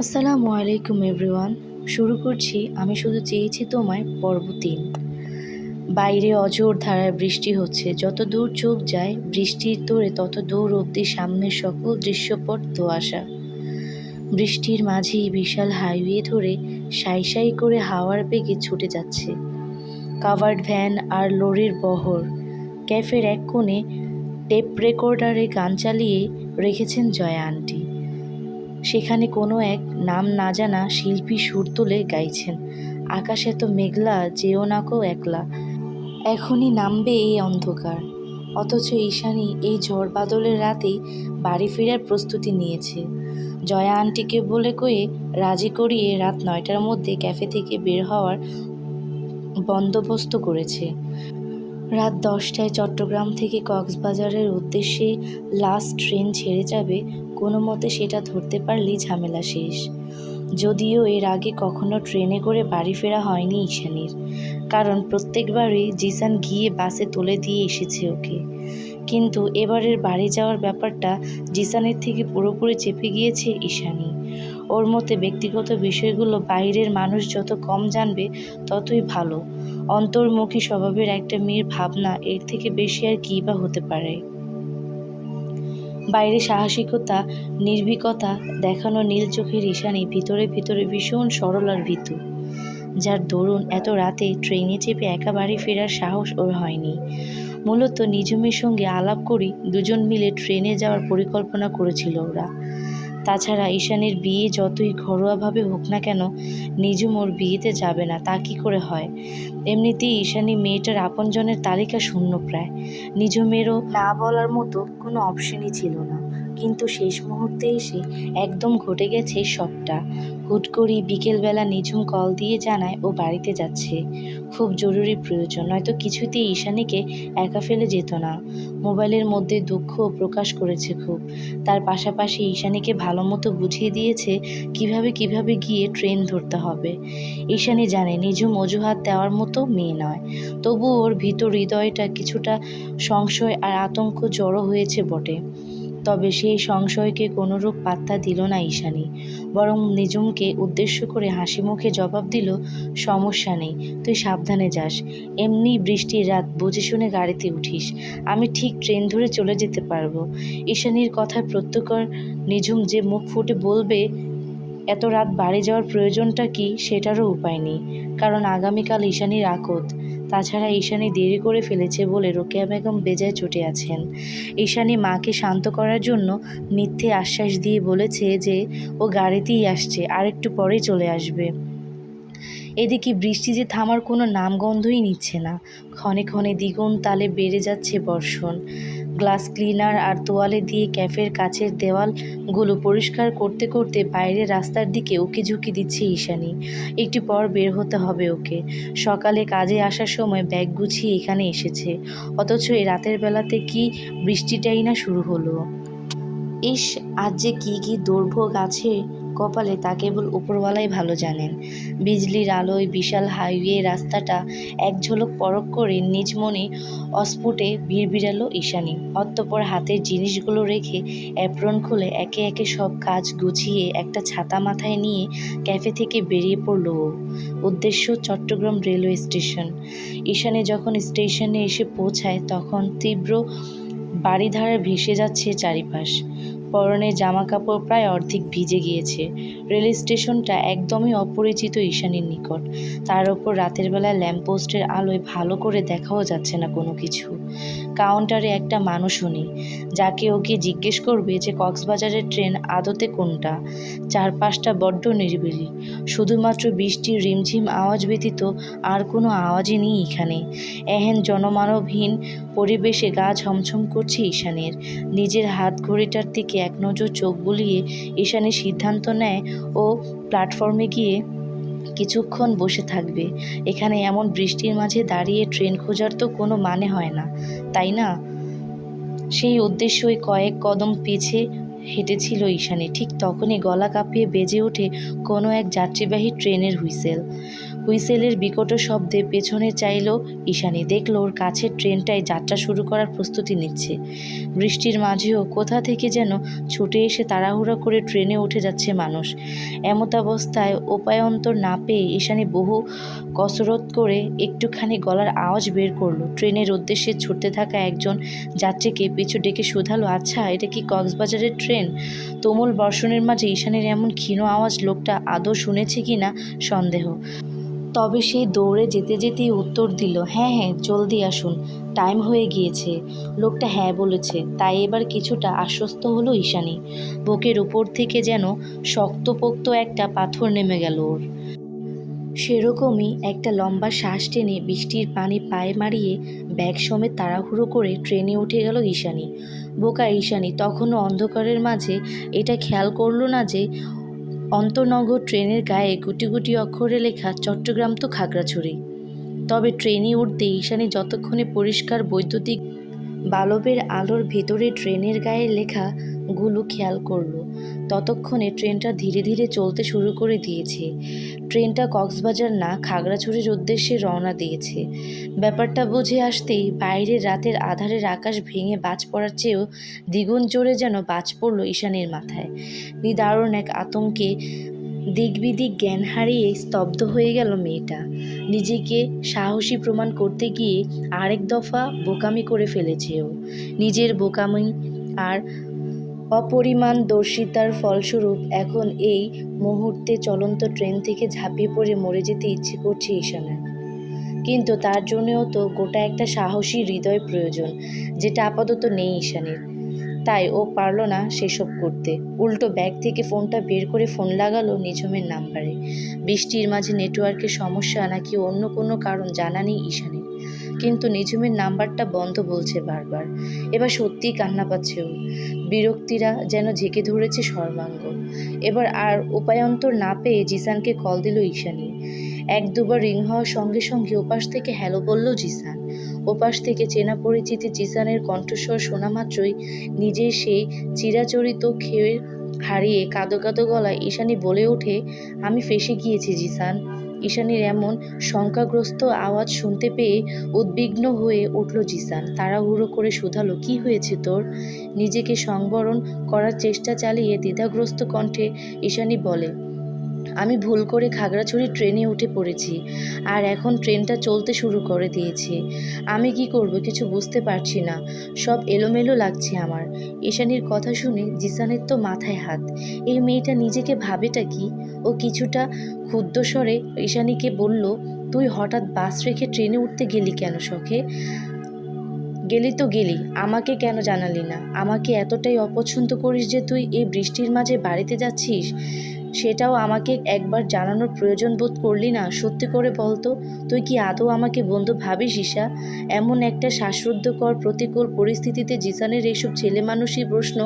আসসালামু আলাইকুম এভরিওয়ান। শুরু করছি আমি শুধু চেয়েছি তোমায় পর্ব ৩। বাইরে অঝোর ধারায় বৃষ্টি হচ্ছে, যত দূর চোখ যায় বৃষ্টির তোড়ে তত দূর অবধি সামনের সকল দৃশ্যপট ধোঁয়াশা। বৃষ্টির মাঝেই বিশাল হাইওয়ে ধরে সাই সাই করে হাওয়ার বেগে ছুটে যাচ্ছে কাভার্ড ভ্যান আর লরির বহর। ক্যাফের এক কোণে টেপ রেকর্ডারে গান চালিয়ে রেখেছেন জয়া আন্টি। সেখানে কোনো এক নাম না জানা শিল্পী সুর তুলে গাইছেন, আকাশ এত মেঘলা, যেও না কো একলা, এখনই নামবে এই অন্ধকার। অথচ ঈশানী এই ঝড় বাদলের রাতেই বাড়ি ফেরার প্রস্তুতি নিয়েছে। জয়া আন্টিকে বলে কয়ে রাজি করিয়ে রাত ৯টার মধ্যে ক্যাফে থেকে বের হওয়ার বন্দোবস্ত করেছে। রাত ১০টায় চট্টগ্রাম থেকে কক্সবাজারের উদ্দেশ্যে লাস্ট ট্রেন ছেড়ে যাবে, কোনো মতে সেটা ধরতে পারলেই ঝামেলা শেষ। যদিও এর আগে কখনো ট্রেনে করে বাড়ি ফেরা হয়নি ঈশানীর, কারণ প্রত্যেকবারই জিসান গিয়ে বাসে তুলে দিয়ে এসেছে ওকে। কিন্তু এবারের বাড়ি যাওয়ার ব্যাপারটা জিসানের থেকে পুরোপুরি চেপে গিয়েছে ঈশানী। ওর মতে ব্যক্তিগত বিষয়গুলো বাইরের মানুষ যত কম জানবে ততই ভালো। অন্তর্মুখী স্বভাবের একটা মেয়ের ভাবনা এর থেকে বেশি আর কী বা হতে পারে। বাইরে সাহসিকতা, নির্ভীকতা দেখানো নীল চোখের ঈশানী ভিতরে ভিতরে ভীষণ সরল আর ভীতু, যার দরুন এত রাতে ট্রেনে চেপে একা বাড়ি ফেরার সাহস ওর হয়নি। মূলত নিঝুমের সঙ্গে আলাপ করি দুজন মিলে ট্রেনে যাওয়ার পরিকল্পনা করেছিল ওরা। তাছাড়া ঈশানীর বিয়ে যতই ঘরোয়াভাবে হোক না কেন, নিঝুম ওর বিয়েতে যাবে না তা কী করে হয়? এমনিতেই ঈশানী মেয়েটার আপনজনের তালিকা শূন্য প্রায়। নিঝুমেরও না বলার মতো কোনো অপশনই ছিল না। কিন্তু শেষ মুহূর্তে এসে একদম ঘটে গেছে সবটা। হুট করেই বিকেলবেলা নিঝুম কল দিয়ে জানায় ও বাড়িতে যাচ্ছে, খুব জরুরি প্রয়োজন, নয়তো কিছুতেই ঈশানীকে একা ফেলে যেত না। মোবাইলের মধ্যে দুঃখ প্রকাশ করেছে খুব। তার পাশাপাশি ঈশানীকে ভালো মতো বুঝিয়ে দিয়েছে কিভাবে গিয়ে ট্রেন ধরতে হবে। ঈশানী জানে নিঝুম অজুহাত দেওয়ার মতো মেয়ে নয়, তবু ওর ভিতর হৃদয়টা কিছুটা সংশয় আর আতঙ্ক জড়ো হয়েছে বটে। তবে সেই সংশয়কে কোনোরূপ পাত্তা দিল না ঈশানী, বরং নিঝুমকে উদ্দেশ্য করে হাসি মুখে জবাব দিল, সমস্যা নেই, তুই সাবধানে যাস, এমনি বৃষ্টির রাত, বুঝে শুনে গাড়িতে উঠিস, আমি ঠিক ট্রেন ধরে চলে যেতে পারবো। ঈশানীর কথায় প্রত্যুত্তর নিঝুম যে মুখ ফুটে বলবে এত রাত বাড়ি যাওয়ার প্রয়োজনটা কি সেটারও উপায় নেই, কারণ আগামীকাল ঈশানীর আকদ। তাছাড়া ঈশানী দেরি করে ফেলেছে বলে রোকেয়া বেগম বেজায় চটে আছেন। ঈশানী মাকে শান্ত করার জন্য মিথ্যে আশ্বাস দিয়ে বলেছে যে ও গাড়িতেই আসছে, আর একটু পরেই চলে আসবে। এদিকে বৃষ্টি যে থামার কোনো নামগন্ধই নিচ্ছে না। ক্ষণে ক্ষণে দ্বিগুণ তালে বেড়ে যাচ্ছে বর্ষণ। গ্লাস ক্লিনার আর তোয়ালে দিয়ে ক্যাফের কাছের দেওয়ালগুলো পরিষ্কার করতে করতে বাইরের রাস্তার দিকে উকিঝুঁকি দিচ্ছে ঈশানী। একটু পর বের হতে হবে ওকে। সকালে কাজে আসার সময় ব্যাগ গুছিয়ে এখানে এসেছে, অথচ এই রাতের বেলাতে কি বৃষ্টিটাই না শুরু হলো। ইস, আজ যে কী দুর্ভোগ আছে কপালে তা কেবল উপরওয়ালাই ভালো জানেন। বিজলির আলোয় বিশাল হাইওয়ে রাস্তাটা এক ঝলক পরখ করে নিজ মনে অস্ফুটে ভিড়বিড়ালো ঈশানী। অতঃপর হাতের জিনিসগুলো রেখে অ্যাপ্রন খুলে একে একে সব কাজ গুছিয়ে একটা ছাতা মাথায় নিয়ে ক্যাফে থেকে বেরিয়ে পড়ল ও। উদ্দেশ্য চট্টগ্রাম রেলওয়ে স্টেশন। ঈশানী যখন স্টেশনে এসে পৌঁছায় তখন তীব্র বারিধারায় ভেসে যাচ্ছে চারিপাশ। পরনের জামাকাপড় প্রায় অর্ধেক ভিজে গিয়েছে। রেল স্টেশনটা একদমই অপরিচিত ঈশানীর নিকট। তার ওপর রাতের বেলায় ল্যাম্পপোস্টের আলোয় ভালো করে দেখাও যাচ্ছে না কোনো কিছু। কাউন্টারে একটা মানুষও নেই, যাকে ওকে জিজ্ঞেস করবে যে কক্সবাজারের ট্রেন আদতে কোনটা। চারপাশটা বড্ড নিরিবিলি, শুধুমাত্র বৃষ্টির রিমঝিম আওয়াজ ব্যতীত আর কোনো আওয়াজই নেই এখানে। এহেন জনমানবহীন পরিবেশে গা ছমছম করছে ঈশানীর। নিজের হাত ঘড়িটার দিকে এক নজর চোখ বুলিয়ে ঈশানী সিদ্ধান্ত নেয় ও প্ল্যাটফর্মে গিয়ে কিছুক্ষণ বসে থাকবে। এখানে এমন বৃষ্টির মাঝে দাঁড়িয়ে ট্রেন খোঁজার তো কোনো মানে হয় না, তাই না? সেই উদ্দেশ্যই কয়েক কদম পিছে হেঁটেছিল ঈশানী। ঠিক তখনই গলা কাঁপিয়ে বেজে ওঠে কোনো এক যাত্রীবাহী ট্রেনের হুইসেল। হুইসেলের বিকট শব্দে পেছনে চাইল ঈশানী। দেখল ওর কাছের ট্রেনটাই যাত্রা শুরু করার প্রস্তুতি নিচ্ছে। বৃষ্টির মাঝেও কোথা থেকে যেন ছুটে এসে তাড়াহুড়া করে ট্রেনে উঠে যাচ্ছে মানুষ। এমতাবস্থায় উপায়ন্তর না পেয়ে ঈশানী বহু কসরত করে একটুখানি গলার আওয়াজ বের করলো। ট্রেনের উদ্দেশ্যে ছুটতে থাকা একজন যাত্রীকে পিছু ডেকে শুধালো, আচ্ছা, এটা কি কক্সবাজারের ট্রেন? তুমুল বর্ষণের মাঝে ঈশানীর এমন ক্ষীণ আওয়াজ লোকটা আদৌ শুনেছে কিনা সন্দেহ। তবে সেই দৌড়ে যেতে যেতেই উত্তর দিল, হ্যাঁ হ্যাঁ, জলদি আসুন, টাইম হয়ে গিয়েছে। লোকটা হ্যাঁ বলেছে, তাই এবার কিছুটা আশ্বস্ত হলো ঈশানী। বুকের উপর থেকে যেন শক্তপোক্ত একটা পাথর নেমে গেল ওর। সেরকমই একটা লম্বা শ্বাস টেনে বৃষ্টির পানি পায়ে মারিয়ে ব্যাগ সমেত তাড়াহুড়ো করে ট্রেনে উঠে গেল ঈশানী। বোকা ঈশানী তখনও অন্ধকারের মাঝে এটা খেয়াল করল না যে অন্তনগর ট্রেনের গায়ে গুটি গুটি অক্ষরে লেখা চট্টগ্রাম তো খাগড়াছড়ি। তবে ট্রেনে উঠতে ঈশানী যতক্ষণে পরিষ্কার বৈদ্যুতিক বালবের আলোর ভেতরে ট্রেনের গায়ে লেখাগুলো খেয়াল করলো, ততক্ষণে ট্রেনটা ধীরে ধীরে চলতে শুরু করে দিয়েছে। ট্রেনটা কক্সবাজার না খাগড়াছড়ির উদ্দেশ্যে রওনা দিয়েছে। ব্যাপারটা বুঝে আসতেই বাইরের রাতের আধারের আকাশ ভেঙে বাজ পড়ার চেয়েও দ্বিগুণ জোরে যেন বাজ পড়ল ঈশানীর মাথায়। নিদারুণ এক আতঙ্কে দিকবিদিক জ্ঞান হারিয়ে স্তব্ধ হয়ে গেল মেয়েটা। নিজেকে সাহসী প্রমাণ করতে গিয়ে আরেক দফা বোকামি করে ফেলেছে ও। নিজের বোকামি আর অপরিমাণদর্শিতার ফলস্বরূপ এখন এই মুহূর্তে চলন্ত ট্রেন থেকে ঝাঁপিয়ে পড়ে মরে যেতে ইচ্ছে করছে ঈশানের। কিন্তু তার জন্যও তো গোটা একটা সাহসী হৃদয় প্রয়োজন, যেটা আপাতত নেই ঈশানীর। তাই ও পারল না সেসব করতে। উল্টো ব্যাগ থেকে ফোনটা বের করে ফোন লাগালো নিঝুমের নাম্বারে। বৃষ্টির মাঝে নেটওয়ার্কের সমস্যা নাকি অন্য কোনো কারণ জানা নেই ঈশানীর, কিন্তু নিঝুমের নাম্বারটা বন্ধ বলছে বারবার। এবার সত্যিই কান্না পাচ্ছে ও। বিরক্তিরা যেন ঝেঁকে ধরেছে সর্বাঙ্গ। এবার আর উপায়ন্তর না পেয়ে জিসানকে কল দিল ঈশানী। এক দুবার রিং হওয়ার সঙ্গে সঙ্গে ওপাশ থেকে হ্যালো বলল জিসান। ওপাশ থেকে চেনা পরিচিতি জিসানের কণ্ঠস্বর শোনা মাত্রই নিজের সেই চিরাচরিত খেয়ে হারিয়ে কাঁদো কাঁদো গলায় ঈশানী বলে ওঠে, আমি ফেঁসে গিয়েছি জিসান। ঈশানীর এমন শঙ্কাগ্রস্ত আওয়াজ শুনতে পেয়ে উদ্বিগ্ন হয়ে উঠল জিসান। তাড়াহুড়ো করে শুধালো, কি হয়েছে তোর? নিজেকে সংবরণ করার চেষ্টা চালিয়ে দ্বিধাগ্রস্ত কণ্ঠে ঈশানী বলে, আমি ভুল করে খাগড়াছড়ি ট্রেনে উঠে পড়েছি, আর এখন ট্রেনটা চলতে শুরু করে দিয়েছে। আমি কি করব কিছু বুঝতে পারছি না, সব এলোমেলো লাগছে আমার। ঈশানীর কথা শুনে জিসানের তো মাথায় হাত। এই মেয়েটা নিজেকে ভাবেটা কি? ও কিছুটা ক্ষুব্ধ স্বরে ঈশানীকে বলল, তুই হঠাৎ বাস রেখে ট্রেনে উঠতে গেলি কেন সখে? গেলি তো গেলি, আমাকে কেন জানালি না? আমাকে এতটাই অপছন্দ করিস যে তুই এই বৃষ্টির মাঝে বাড়িতে যাচ্ছিস, সেটাও আমাকে একবার জানানোর প্রয়োজন বোধ করলি না? সত্যি করে বলতো, তুই কি আদৌ আমাকে বন্ধু ভাবিস ঈশা? এমন একটা শ্বাসরুদ্ধকর প্রতিকূল পরিস্থিতিতে জিসানের এইসব ছেলেমানুষি প্রশ্ন,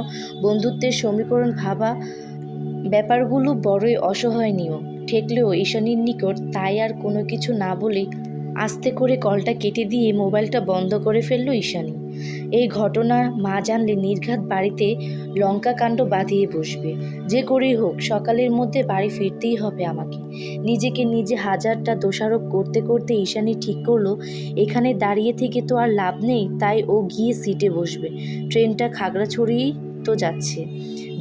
বন্ধুত্বের সমীকরণ ভাবা ব্যাপারগুলো বড়ই অসহনীয় ঠেকলেও ঈশানীর নিকট, তাই আর কোনো কিছু না বলে আস্তে করে কলটা কেটে দিয়ে মোবাইলটা বন্ধ করে ফেলল ঈশানী। এই ঘটনা মা জানলে নির্ঘাত বাড়িতে লঙ্কাকাণ্ড বাঁধিয়ে বসবে। যে করেই হোক সকালের মধ্যে বাড়ি ফিরতেই হবে আমাকে। নিজেকে নিজে হাজারটা দোষারোপ করতে করতে ঈশানী ঠিক করলো, এখানে দাঁড়িয়ে থেকে তো আর লাভ নেই, তাই ও গিয়ে সিটে বসবে। ট্রেনটা খাগড়াছড়িই তো যাচ্ছে,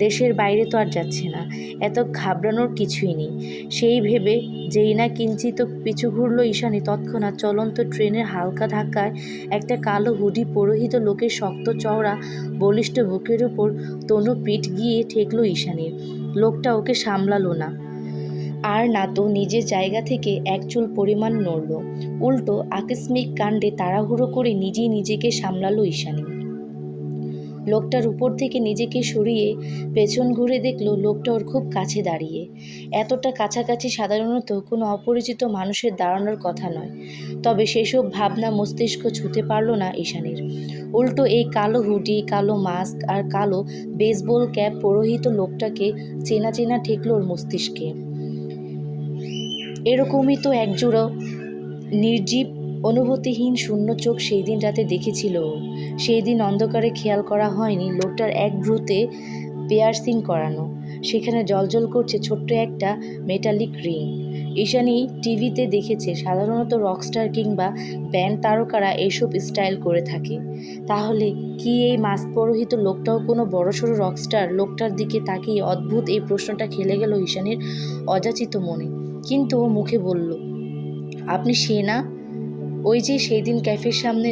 দেশের বাইরে তো আর যাচ্ছে না। এত ঘাবড়ানোর কিছুই নেই। সেই ভেবে যেই না কিঞ্চিত পিছু ঘুরল ঈশানী, তৎক্ষণাৎ চলন্ত ট্রেনের হালকা ধাক্কায় একটা কালো হুডি পরিহিত লোকের শক্ত চওড়া বলিষ্ঠ বুকের উপর তনু পিঠ গিয়ে ঠেকল ঈশানীর। লোকটা ওকে সামলালো না, আর না তো নিজের জায়গা থেকে এক চুল পরিমাণ নড়ল। উল্টো আকস্মিক কাণ্ডে তাড়াহুড়ো করে নিজেই নিজেকে সামলালো ঈশানী। লোকটার উপর থেকে নিজেকে সরিয়ে পেছন ঘুরে দেখলো লোকটা ওর খুব কাছে দাঁড়িয়ে। এতটা কাছাকাছি সাধারণত কোনো অপরিচিত মানুষের দাঁড়ানোর কথা নয়। তবে সেসব ভাবনা মস্তিষ্ক ছুঁতে পারল না ঈশানীর। উল্টো এই কালো হুডি, কালো মাস্ক আর কালো বেসবল ক্যাপ পরিহিত লোকটাকে চেনা চেনা ঠেকল ওর মস্তিষ্কে। এরকমই তো একজোড়া নির্জীব অনুভূতিহীন শূন্য চোখ সেই দিন রাতে দেখেছিল ও। সেই দিন অন্ধকারে খেয়াল করা হয়নি লোকটার এক ভ্রুতে পিয়ার্সিং করানো, সেখানে জ্বলজ্বল করছে ছোট্ট একটা মেটালিক রিং। ঈশানী টিভিতে দেখেছে সাধারণত রকস্টার কিংবা ব্যান্ড তারকারা এইসব স্টাইল করে থাকে। তাহলে কি এই মাস্ক পরিহিত লোকটাও কোনো বড়সড় রকস্টার? লোকটার দিকে তাকিয়ে অদ্ভুত এই প্রশ্নটা খেলে গেল ঈশানীর অযাচিত মনে। কিন্তু ও মুখে বলল, আপনি সে না? ওই যে সেই দিন ক্যাফের সামনে।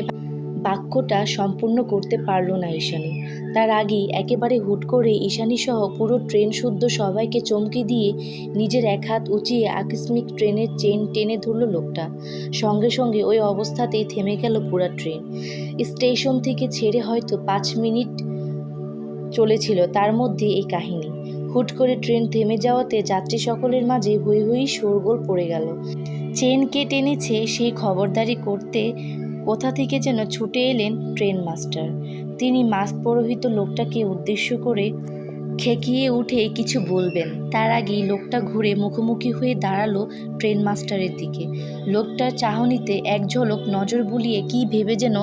বাক্যটা সম্পূর্ণ করতে পারল না ঈশানী। তার আগেই একেবারে হুট করে ঈশানী সহ পুরো ট্রেন শুদ্ধ সবাইকে চমকে দিয়ে নিজের এক হাত উঁচিয়ে আকস্মিক ট্রেনের চেন টেনে ধরল লোকটা। সঙ্গে সঙ্গে ওই অবস্থাতেই থেমে গেল পুরা ট্রেন। স্টেশন থেকে ছেড়ে হয়তো 5 মিনিট চলেছিল, তার মধ্যে এই কাহিনী। হুট করে ট্রেন থেমে যাওয়াতে যাত্রী সকলের মাঝে হৈ হৈ শোরগোল পড়ে গেল। চেন কে টেনেছে সেই খবরদারি করতে কোথা থেকে যেন ছুটে এলেন ট্রেন মাস্টার। তিনি মাস্ক পরিহিত লোকটাকে উদ্দেশ্য করে খেকিয়ে উঠে কিছু বলবেন, তার আগেই লোকটা ঘুরে মুখোমুখি হয়ে দাঁড়ালো ট্রেন মাস্টারের দিকে। লোকটার চাহনিতে এক ঝলক নজর বুলিয়ে কি ভেবে যেন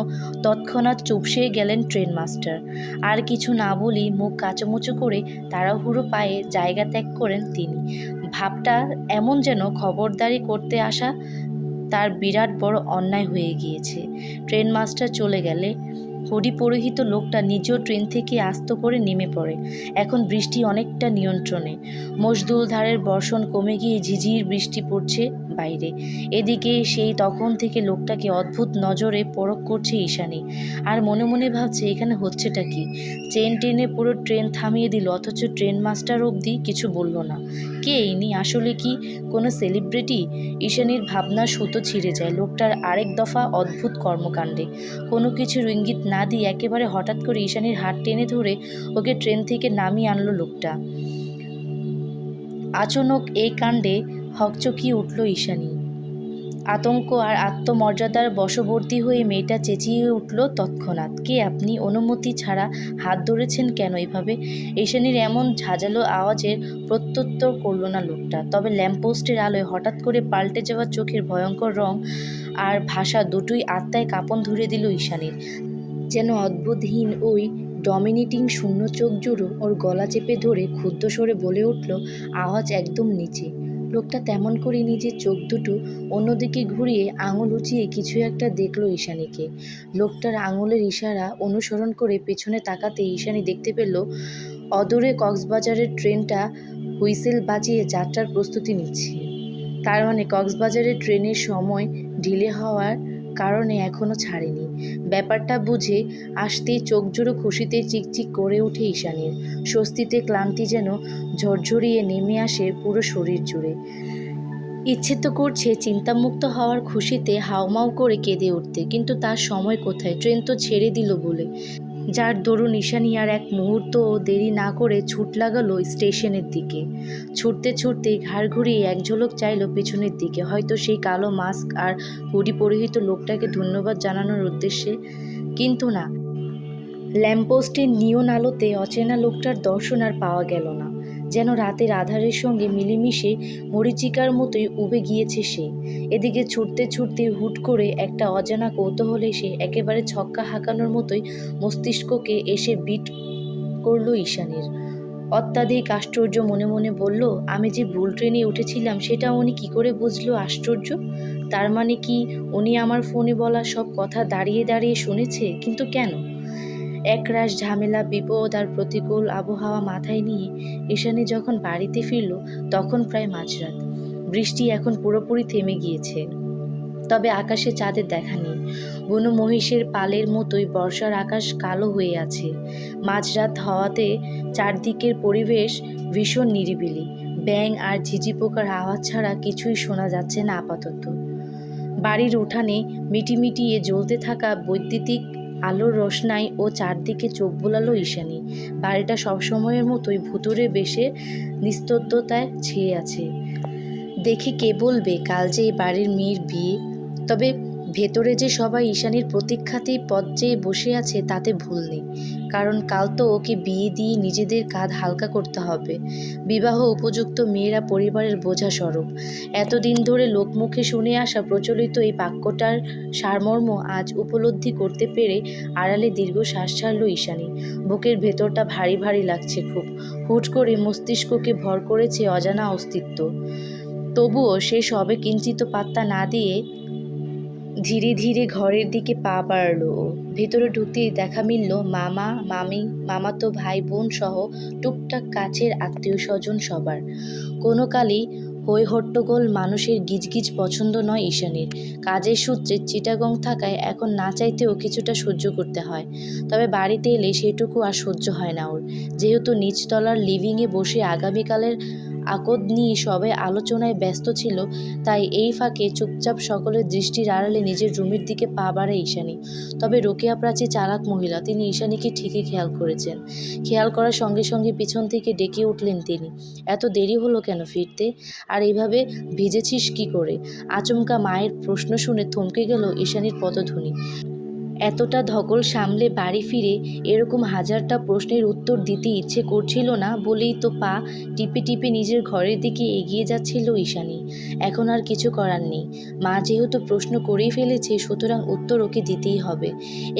তৎক্ষণাৎ চুপসে গেলেন ট্রেন মাস্টার। আর কিছু না বলেই মুখ কাঁচুমুচু করে তাড়াহুড়ো পায়ে জায়গা ত্যাগ করেন তিনি। ভাবটা এমন যেন খবরদারি করতে আসা তার বিরাট বড় অন্যায় হয়ে গিয়েছে। ট্রেন মাস্টার চলে গেলে হুডি পরিহিত লোকটা নিজেও ট্রেন থেকে আস্ত করে নেমে পড়ে। এখন বৃষ্টি অনেকটা নিয়ন্ত্রণে। মুষলধারের বর্ষণ কমে গিয়ে ঝিঝির বৃষ্টি পড়ছে বাইরে। এদিকে সেই তখন থেকে লোকটাকে অদ্ভুত নজরে পরখ করছে ঈশানী। আর মনে মনে ভাবছে এখানে হচ্ছেটা কি। চেন টেনে পুরো ট্রেন থামিয়ে দিল, অথচ ট্রেন মাস্টার অবধি কিছু বলল না। কে ইনি? আসলে কি কোনো সেলিব্রিটি? ঈশানীর ভাবনার সুতো ছিঁড়ে যায় লোকটার আরেক দফা অদ্ভুত কর্মকাণ্ডে। কোনো কিছুর ইঙ্গিত না দিয়ে একেবারে হঠাৎ করে ঈশানীর হাত টেনে ধরে ওকে ট্রেন থেকে নামিয়ে আনলো লোকটা। আচমক এই কাণ্ডে হকচকিয়ে উঠল ঈশানী। আতঙ্ক আর আত্মমর্যাদার বশবর্তী হয়ে মেয়েটা চেঁচিয়ে উঠল তৎক্ষণাৎ, কে আপনি? অনুমতি ছাড়া হাত ধরেছেন কেন এভাবে? ঈশানীর এমন ঝাঁঝালো আওয়াজের প্রত্যুত্তর করল না লোকটা। তবে ল্যাম্পপোস্টের আলোয় হঠাৎ করে পাল্টে যাওয়া চোখের ভয়ঙ্কর রং আর ভাষা দুটোই আত্মায় কাঁপন ধরে দিল ঈশানীর। যেন অদ্ভুতহীন ওই ডমিনেটিং শূন্য চোখ জোড়ো ওর গলা চেপে ধরে ক্ষুদ্র স্বরে বলে উঠল, আওয়াজ একদম নিচে। লোকটা তেমন করে নিজের চোখ দুটো অন্যদিকে ঘুরিয়ে আঙুল উঁচিয়ে কিছু একটা দেখল ঈশানীকে। লোকটার আঙুলের ইশারা অনুসরণ করে পেছনে তাকাতে ঈশানী দেখতে পেল অদূরে কক্সবাজারের ট্রেনটা হুইসেল বাজিয়ে যাত্রার প্রস্তুতি নিচ্ছে। তার মানে কক্সবাজারের ট্রেনের সময় ঢিলে হওয়ার কারণে এখনও ছাড়েনি। ব্যাপারটা বুঝে আসতেই চোখজোড়ো খুশিতে চিকচিক করে ওঠে ঈশানীর। স্বস্তিতে ক্লান্তি যেন ঝরঝরিয়ে নেমে আসে পুরো শরীর জুড়ে। ইচ্ছে তো করছে চিন্তামুক্ত হওয়ার খুশিতে হাউমাউ করে কেঁদে উঠতে, কিন্তু তার সময় কোথায়? ট্রেন তো ছেড়ে দিল বলে। যার দরুন ঈশানী আর এক মুহূর্তও দেরি না করে ছুট লাগালো স্টেশনের দিকে। ছুটতে ছুটতে ঘাড় ঘুরিয়ে এক ঝলক চাইল পেছনের দিকে, হয়তো সেই কালো মাস্ক আর হুডি পরিহিত লোকটাকে ধন্যবাদ জানানোর উদ্দেশ্যে। কিন্তু না, ল্যাম্পপোস্টের নিয়ন আলোতে অচেনা লোকটার দর্শন আর পাওয়া গেল না। যেন রাতের আঁধারের সঙ্গে মিলেমিশে মরীচিকার মতোই উবে গিয়েছে সে। এদিকে ছুটতে ছুটতে হুট করে একটা অজানা কৌতূহল এসে একেবারে ছক্কা হাঁকানোর মতোই মস্তিষ্ককে এসে বিট করল ঈশানীর। অত্যাধিক আশ্চর্য মনে মনে বলল, আমি যে ভুল ট্রেনে উঠেছিলাম সেটা উনি কি করে বুঝলো? আশ্চর্য! তার মানে কি উনি আমার ফোনে বলা সব কথা দাঁড়িয়ে দাঁড়িয়ে শুনেছে? কিন্তু কেন? একরাশ ঝামেলা, বিপদ আর প্রতিকূল আবহাওয়া মাথায় নিয়ে ঈশানী যখন বাড়িতে ফিরল তখন প্রায় মাঝরাত। বৃষ্টি এখন পুরোপুরি থেমে গিয়েছে, তবে আকাশে চাঁদের দেখা নেই। বুনো মহিষের পালের মতোই বর্ষার আকাশ কালো হয়ে আছে। মাঝরাত হওয়াতে চারদিকের পরিবেশ ভীষণ নিরিবিলি। ব্যাঙ আর ঝিঝি পোকার আওয়াজ ছাড়া কিছুই শোনা যাচ্ছে না আপাতত। বাড়ির উঠানে মিটিমিটিয়ে জ্বলতে থাকা বৈদ্যুতিক আলোর রোশনাই ও চারদিকে চোখ বোলালো ঈশানী। বাড়িটা সবসময়ের মতোই ভুতুড়ে বেশে নিস্তব্ধতায় ছেয়ে আছে। দেখে কে বলবে কাল যে এই বাড়ির মেয়ের বিয়ে? তবে ভেতরে যে সবাই ঈশানীর প্রতীক্ষাতেই পথ চেয়ে বসে আছে তাতে ভুল নেই, কারণ কাল তো ওকে বিয়ে দিয়ে নিজেদের কাঁধ হালকা করতে হবে। বিবাহ উপযুক্ত মেয়েরা পরিবারের বোঝা স্বরূপ। এতদিন ধরে লোকমুখে শুনে আসা প্রচলিত এই বাক্যটার সারমর্ম আজ উপলব্ধি করতে পেরে আড়ালে দীর্ঘশ্বাস ছাড়ল ঈশানী। বুকের ভেতরটা ভারী ভারী লাগছে খুব। হুট করে মস্তিষ্ককে ভর করেছে অজানা অস্তিত্ব। তবুও সে সবে কিঞ্চিত পাত্তা না দিয়ে ধীরে ধীরে ঘরের দিকে পা বাড়াল ও। ভেতরে ঢুকতেই দেখা মিলল মামা, মামি, মামাতো ভাই বোন সহ টুকটাক কাছের আত্মীয় স্বজন সবার। কোনো কালই হই হট্টগোল মানুষের গিজগিজ পছন্দ নয় ঈশানীর। কাজের সূত্রে চিটাগং থাকায় এখন না চাইতেও কিছুটা সহ্য করতে হয়। তবে বাড়িতে এলে সেটুকু আর সহ্য হয় না ওর। যেহেতু নিচতলার লিভিংয়ে বসে আগামীকালের আকদ নিয়ে সবাই আলোচনায় ব্যস্ত ছিল, তাই এই ফাঁকে চুপচাপ সকলের দৃষ্টির আড়ালে নিজের রুমের দিকে পা বাড়ায় ঈশানী। তবে রোকেয়া প্রাচী চালাক মহিলা, তিনি ঈশানীকে ঠিকই খেয়াল করেছেন। খেয়াল করার সঙ্গে সঙ্গে পিছন থেকে ডেকে উঠলেন তিনি, এত দেরি হলো কেন ফিরতে? আর এইভাবে ভিজেছিস কি করে? আচমকা মায়ের প্রশ্ন শুনে থমকে গেল ঈশানীর পদধ্বনি। এতটা ধকল সামলে বাড়ি ফিরে এরকম হাজারটা প্রশ্নের উত্তর দিতে ইচ্ছে করছিল না বলেই তো পা টিপে টিপে নিজের ঘরের দিকে এগিয়ে যাচ্ছিল ঈশানী। এখন আর কিছু করার নেই। মা যেহেতু প্রশ্ন করেই ফেলেছে, সুতরাং উত্তর ওকে দিতেই হবে।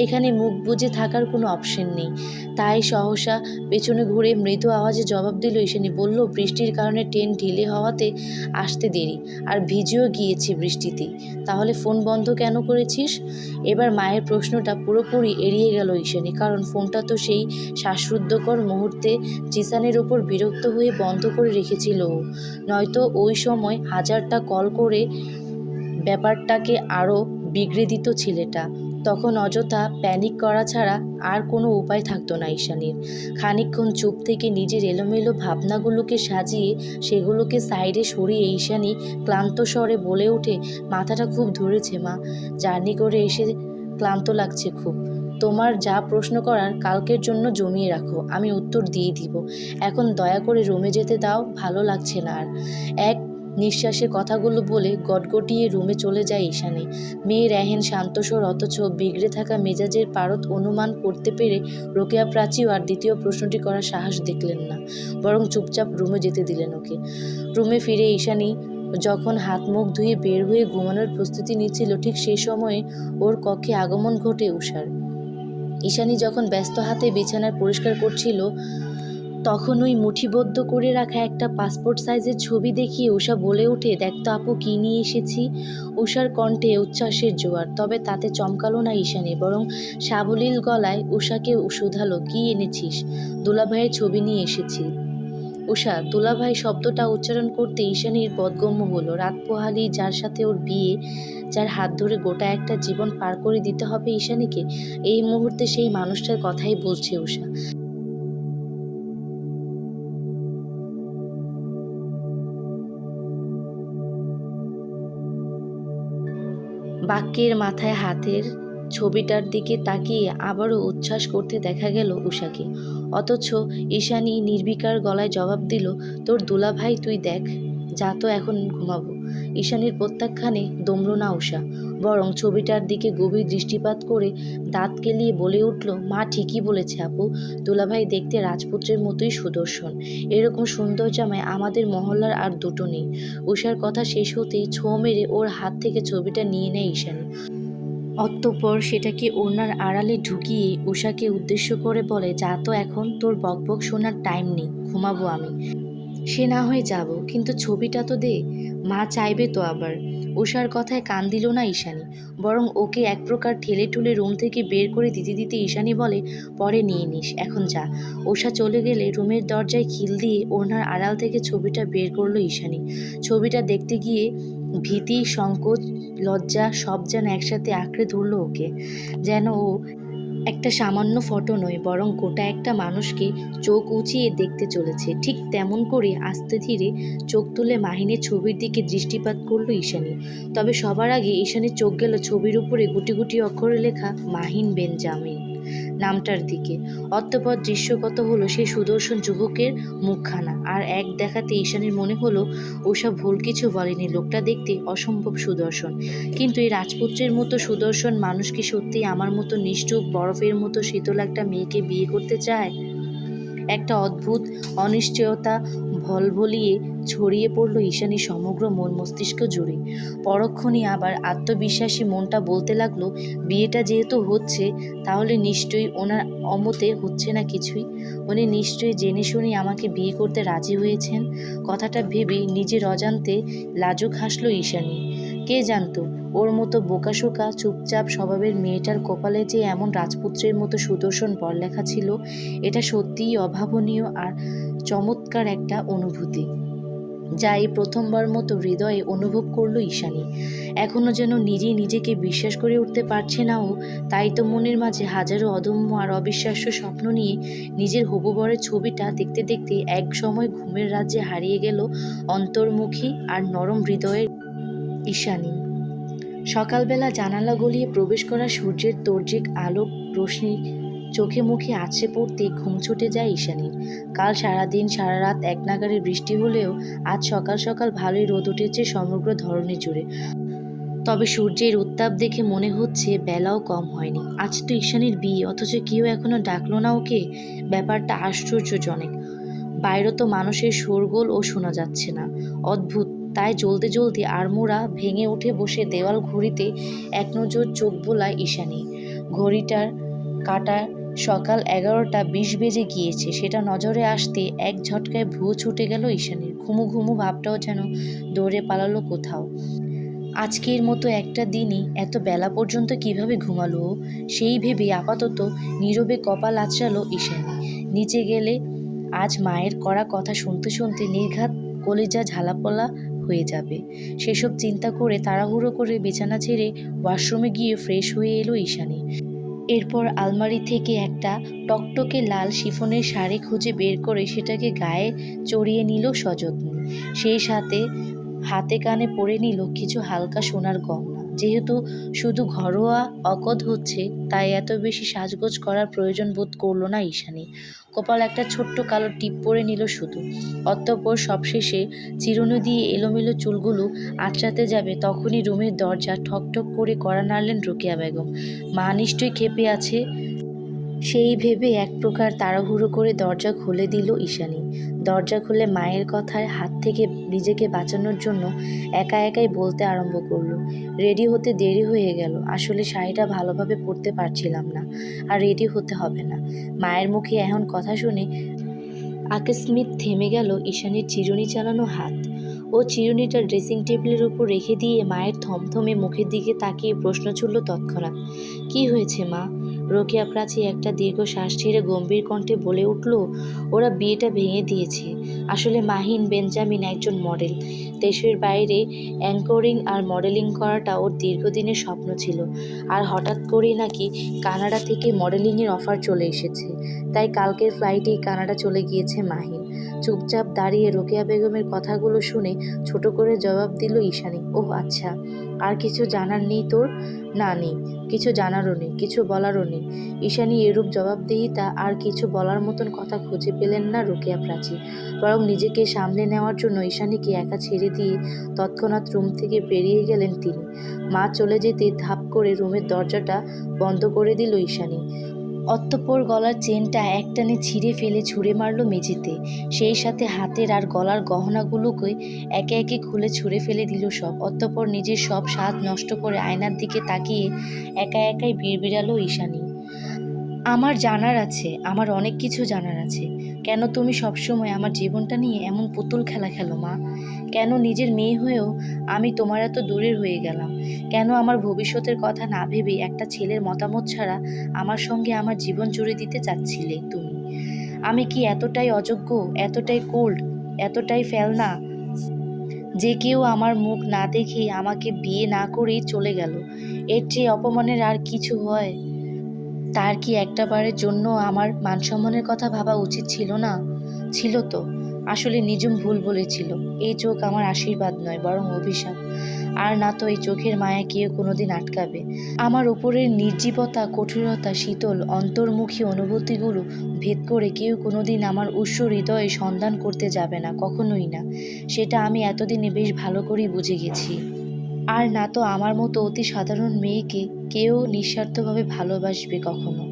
এখানে মুখ বুজে থাকার কোনো অপশন নেই। তাই সহসা পেছনে ঘুরে মৃদু আওয়াজে জবাব দিল ঈশানী। বলল, বৃষ্টির কারণে ট্রেন ঢিলে হওয়াতে আসতে দেরি, আর ভিজেও গিয়েছি বৃষ্টিতেই। তাহলে ফোন বন্ধ কেন করেছিস? এবার মায়ের প্রশ্নটা পুরোপুরি এড়িয়ে গেল ঈশানী, কারণ ফোনটা তো সেই শ্বাসরুদ্ধকর মুহূর্তে জিসানের ওপর বিরক্ত হয়ে বন্ধ করে রেখেছিল ও। নয়তো ওই সময় হাজারটা কল করে ব্যাপারটাকে আরও বিগড়ে দিত ছেলেটা। তখন অযথা প্যানিক করা ছাড়া আর কোনো উপায় থাকতো না ঈশানীর। খানিকক্ষণ চুপ থেকে নিজের এলোমেলো ভাবনাগুলোকে সাজিয়ে সেগুলোকে সাইডে সরিয়ে ঈশানী ক্লান্ত স্বরে বলে ওঠে, মাথাটা খুব ধরেছে মা, জার্নি করে এসে ক্লান্ত লাগছে খুব। তোমার যা প্রশ্ন করার কালকের জন্য জমিয়ে রাখো, আমি উত্তর দিয়ে দিব। এখন দয়া করে রুমে যেতে দাও, ভালো লাগছে না আর। এক নিঃশ্বাসে কথাগুলো বলে গটগটিয়ে রুমে চলে যায় ঈশানী। মেয়ের এহেন শান্তস্বর অথচ বিগড়ে থাকা মেজাজের পারদ অনুমান করতে পেরে রোকেয়া প্রাচীও আর দ্বিতীয় প্রশ্নটি করার সাহস দেখলেন না, বরং চুপচাপ রুমে যেতে দিলেন ওকে। রুমে ফিরে ঈশানী যখন হাত মুখ ধুয়ে বের হয়ে ঘুমানোর প্রস্তুতি নিচ্ছিল, ঠিক সেই সময়ে ওর কক্ষে আগমন ঘটে উষার। ঈশানী যখন ব্যস্ত হাতে বিছানার পরিষ্কার করছিল, তখন ওই মুঠিবদ্ধ করে রাখা একটা পাসপোর্ট সাইজের ছবি দেখিয়ে উষা বলে ওঠে, দেখতো আপু কী নিয়ে এসেছি। উষার কণ্ঠে উচ্ছ্বাসের জোয়ার, তবে তাতে চমকালো না ঈশানী, বরং সাবলীল গলায় উষাকে শুধালো, কী এনেছিস? দুলাভাইয়ের ছবি নিয়ে এসেছি। উষা দুলাভাই শব্দটা উচ্চারণ করতে ঈশানীর বোধগম্য হলো। রাত পোহালি যার সাথে ওর বিয়ে, যার হাত ধরে গোটা একটা জীবন পার করে দিতে হবে ঈশানীকে, এই মুহূর্তে সেই মানুষটার কথাই বলছে উষা। বাক্যের মাথায় হাতের ছবিটার দিকে তাকিয়ে আবারও উচ্ছ্বাস করতে দেখা গেল উষাকে। অথচ ঈশানী নির্বিকার গলায় জবাব দিল, তোর দুলাভাই তুই দেখ, যা তো এখন ঘুমাবো। ঈশানীর প্রত্যাখ্যানে দমল না উষা, বরং ছবিটার দিকে গভীর দৃষ্টিপাত করে দাঁত কেলিয়ে বলে উঠল, মা ঠিকই বলেছে আপু, দুলাভাই দেখতে রাজপুত্রের মতোই সুদর্শন। এরকম সুন্দর জামাই আমাদের মহল্লার আর দুটো নেই। উষার কথা শেষ হতেই ছোঁ মেরে ওর হাত থেকে ছবিটা নিয়ে নেয় ঈশানী। অতঃপর সেটাকে ওড়নার আড়ালে ঢুকিয়ে উষাকে উদ্দেশ্য করে বলে, যা তো এখন, তোর বকবক শোনার টাইম নেই, ঘুমাবো আমি। সে না হয়ে যাব, কিন্তু ছবিটা তো দে, মা চাইবে তো আবার। উষার কথায় কান দিল না ঈশানী, বরং ওকে এক প্রকার ঠেলে ঠুলে রুম থেকে বের করে দিতে দিতে ঈশানী বলে, পরে নিয়ে নিস, এখন যা। উষা চলে গেলে রুমের দরজায় খিল দিয়ে ওড়নার আড়াল থেকে ছবিটা বের করলো ঈশানী। ছবিটা দেখতে গিয়ে ভীতি, সংকোচ, লজ্জা সব যেন একসাথে আঁকড়ে ধরলো ওকে। যেন ও একটা সামান্য ফটো নয়, বরং গোটা একটা মানুষকে চোখ উঁচিয়ে দেখতে চলেছে। ঠিক তেমন করে আস্তে ধীরে চোখ তুলে মাহিনের ছবির দিকে দৃষ্টিপাত করলো ঈশানী। তবে সবার আগে ঈশানীর চোখ গেল ছবির উপরে গুটি গুটি অক্ষরে লেখা মাহিন বেনজামিন নামটার দিকে। অতঃপর দৃশ্যগত হলো সেই সুদর্শন যুবকের মুখখানা, আর এক দেখাতে ঈশানীর মনে হলো ওসব ভুল কিছু বলেনি, লোকটা দেখতে অসম্ভব সুদর্শন। কিন্তু এই রাজপুত্রের মতো সুদর্শন মানুষ কি সত্যিই আমার মতো নিষ্ঠুর বরফের মতো শীতল একটা মেয়েকে বিয়ে করতে চায়? একটা অদ্ভুত অনিশ্চয়তা ভলভলিয়ে ছড়িয়ে পড়ল ঈশানীর সমগ্র মন মস্তিষ্ক জুড়ে। পরক্ষণে আবার আত্মবিশ্বাসী মনটা বলতে লাগলো, বিয়েটা যেহেতু হচ্ছে তাহলে নিশ্চয়ই ওনার অমতে হচ্ছে না কিছুই। উনি নিশ্চয়ই জেনে শুনে আমাকে বিয়ে করতে রাজি হয়েছেন। কথাটা ভেবে নিজের অজান্তে লাজুক হাসল ঈশানী। কে জানতো ওর মতো বোকাশোকা চুপচাপ স্বভাবের মেয়েটার কপালে যে এমন রাজপুত্রের মতো সুদর্শন বরলেখা ছিল। এটা সত্যিই অভাবনীয় আর চমৎকার একটা অনুভূতি, যা এই প্রথমবার মতো হৃদয়ে অনুভব করলো ঈশানী। এখনো যেন নিজেই নিজেকে বিশ্বাস করে উঠতে পারছে না ও। তাই তো মনের মাঝে হাজারো অদম্য আর অবিশ্বাস্য স্বপ্ন নিয়ে নিজের হবু বরের ছবিটা দেখতে দেখতে এক সময় ঘুমের রাজ্যে হারিয়ে গেল অন্তর্মুখী আর নরম হৃদয়ের ঈশানী। সকালবেলা জানালা গলিয়ে প্রবেশ করা সূর্যের তর্জিক আলোক রশ্মি চোখে মুখে আছড়ে পড়তেই ঘুম ছুটে যায় ঈশানীর। কাল সারাদিন সারা রাত একনাগাড়ে বৃষ্টি হলেও আজ সকাল সকাল ভালোই রোদ উঠেছে সমগ্র ধরণী জুড়ে। তবে সূর্যের উত্তাপ দেখে মনে হচ্ছে বেলাও কম হয়নি। আজ তো ঈশানীর বিয়ে, অথচ কেউ এখনো ডাকলো না ওকে। ব্যাপারটা আশ্চর্যজনক। বাইরে তো মানুষের শোরগোল ও শোনা যাচ্ছে না। অদ্ভুত। তাই জ্বলতে জ্বলতে আড়মোড়া ভেঙে উঠে বসে দেওয়াল ঘড়িতে এক নজর চোখ বোলায় ঈশানী। ঘড়িটার কাঁটা সকাল 11টা 20 বেজে গিয়েছে। সেটা নজরে আসতে এক ঝটকায় ভ্রু ছুটে গেল ঈশানীর। ঘুমু ঘুমু ভাবটাও যেন দৌড়ে পালালো কোথাও। আজকের মতো একটা দিনই এত বেলা পর্যন্ত কিভাবে ঘুমালো ও? সেই ভেবে আপাতত নীরবে কপাল আঁচড়ালো ঈশানী। নিচে গেলে আজ মায়ের কড়া কথা শুনতে শুনতে নির্ঘাত কলিজা ঝালাপালা হয়ে যাবে। সেসব চিন্তা করে তাড়াহুড়ো করে বিছানা ছেড়ে ওয়াশরুমে গিয়ে ফ্রেশ হয়ে এলো ঈশানী। এরপর আলমারি থেকে একটা টকটকে লাল শিফনের শাড়ি খুঁজে বের করে সেটাকে গায়ে চড়িয়ে নিল সযত্নে। সেই সাথে হাতে কানে পরে নিল কিছু হালকা সোনার গয়না। যেহেতু শুধু ঘরোয়া অকদ হচ্ছে, তাই এত বেশি সাজগোজ করার প্রয়োজন বোধ করলো না ঈশানী। কপাল একটা ছোট্ট কালো টিপ পরে নিল শুধু। অতঃপর সবশেষে চিরুনি দিয়ে এলোমেলো চুলগুলো আঁচড়াতে যাবে তখনই রুমের দরজা ঠকঠক করে কড়া নাড়লেন রোকেয়া বেগম। মা নিশ্চয়ই ক্ষেপে আছে, সেই ভেবে এক প্রকার তাড়াহুড়ো করে দরজা খুলে দিল ঈশানী। দরজা খুলে মায়ের কথার হাত থেকে নিজেকে বাঁচানোর জন্য একা একাই বলতে আরম্ভ করলো, রেডি হতে দেরি হয়ে গেল, আসলে শাড়িটা ভালোভাবে পরতে পারছিলাম না, আর রেডি হতে হবে না। মায়ের মুখে এমন কথা শুনে আকস্মিক থেমে গেল ঈশানীর চিরুনি চালানো হাত। ও চিরুনিটা ড্রেসিং টেবিলের উপর রেখে দিয়ে মায়ের থমথমে মুখের দিকে তাকিয়ে প্রশ্ন ছুড়ল তৎক্ষণাৎ, কি হয়েছে মা? রোকেয়া প্রাচী একটা দীর্ঘ শ্বাস ছেড়ে গম্ভীর কণ্ঠে বলে উঠল, ওরা বিয়েটা ভেঙে দিয়েছে। আসলে মাহিন বেঞ্জামিন একজন মডেল। দেশের বাইরে অ্যাঙ্করিং আর মডেলিং করাটা ওর দীর্ঘদিনের স্বপ্ন ছিল। আর হঠাৎ করেই নাকি কানাডা থেকে মডেলিংয়ের অফার চলে এসেছে। তাই কালকের ফ্লাইটেই কানাডা চলে গিয়েছে মাহিন। চুপচাপ দাঁড়িয়ে রোকেয়া বেগমের কথাগুলো শুনে ছোট করে জবাব দিল ঈশানী, ওহ আচ্ছা, আর কিছু জানার নেই তোর? না নেই, কিছু জানারও নেই, কিছু বলারও নেই। ঈশানী এরূপ জবাবদিহিতা আর কিছু বলার মতন কথা খুঁজে পেলেন না রোকেয়া প্রাচী। বরং নিজেকে সামলে নেওয়ার জন্য ঈশানীকে একা ছেড়ে দিয়ে তৎক্ষণাৎ রুম থেকে বেরিয়ে গেলেন তিনি। মা চলে যেতে ধাপ করে রুমের দরজাটা বন্ধ করে দিল ঈশানী। অতঃপর গলার চেনটা একটানে ছিঁড়ে ফেলে ছুঁড়ে মারল মেঝেতে। সেই সাথে হাতের আর গলার গহনাগুলোকে একে একে খুলে ছুঁড়ে ফেলে দিল সব। অতঃপর নিজের সব স্বাদ নষ্ট করে আয়নার দিকে তাকিয়ে একা একাই বিড়বিড়ালো ঈশানী, আমার জানার আছে, আমার অনেক কিছু জানার আছে। কেন তুমি সবসময় আমার জীবনটা নিয়ে এমন পুতুল খেলা খেলো মা? কেন নিজের মেয়ে হয়েও আমি তোমার এত দূরের হয়ে গেলাম? কেন আমার ভবিষ্যতের কথা না ভেবে একটা ছেলের মতামত ছাড়া আমার সঙ্গে আমার জীবন জুড়ে দিতে চাচ্ছিলে তুমি? আমি কি এতটাই অযোগ্য, এতটাই কোল্ড, এতটাই ফেলনা যে কেউ আমার মুখ না দেখেই আমাকে বিয়ে না করেই চলে গেল? এর চেয়ে অপমানের আর কিছু হয়? তার কি একটাবারের জন্য আমার মানসম্মানের কথা ভাবা উচিত ছিল না? ছিল তো। আসলে নিঝুম ভুল বলেছিল। এই চোখ আমার আশীর্বাদ নয়, বরং অভিশাপ। আর না তো এই চোখের মায়া কেউ কোনোদিন আটকাবে। আমার উপরের নির্জীবতা, কঠোরতা, শীতল অন্তর্মুখী অনুভূতিগুলো ভেদ করে কেউ কোনোদিন আমার উষ্ণ হৃদয়ে সন্ধান করতে যাবে না, কখনোই না। সেটা আমি এতদিনে বেশ ভালো করেই বুঝে গেছি। আর না তো আমার মতো অতি সাধারণ মেয়েকে কেউ নিঃস্বার্থভাবে ভালোবাসবে কখনো।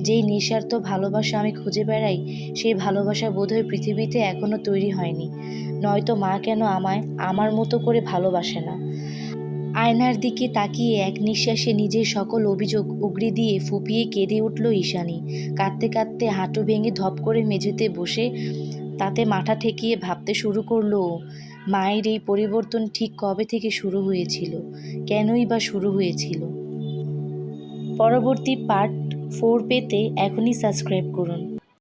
যেই নিঃস্বার্থ ভালোবাসা আমি খুঁজে বেড়াই, সেই ভালোবাসা বোধহয় পৃথিবীতে এখনও তৈরি হয়নি। নয়তো মা কেন আমায় আমার মতো করে ভালোবাসে না। আয়নার দিকে তাকিয়ে এক নিঃশ্বাসে নিজের সকল অভিযোগ উগরে দিয়ে ফুঁপিয়ে কেঁদে উঠল ঈশানী। কাঁদতে কাঁদতে হাঁটু ভেঙে ধপ করে মেঝেতে বসে তাতে মাথা ঠেকিয়ে ভাবতে শুরু করলো মায়ের এই পরিবর্তন ঠিক কবে থেকে শুরু হয়েছিল, কেনই বা শুরু হয়েছিল। পরবর্তী পার্ট 4 পেতে এখনই সাবস্ক্রাইব করুন।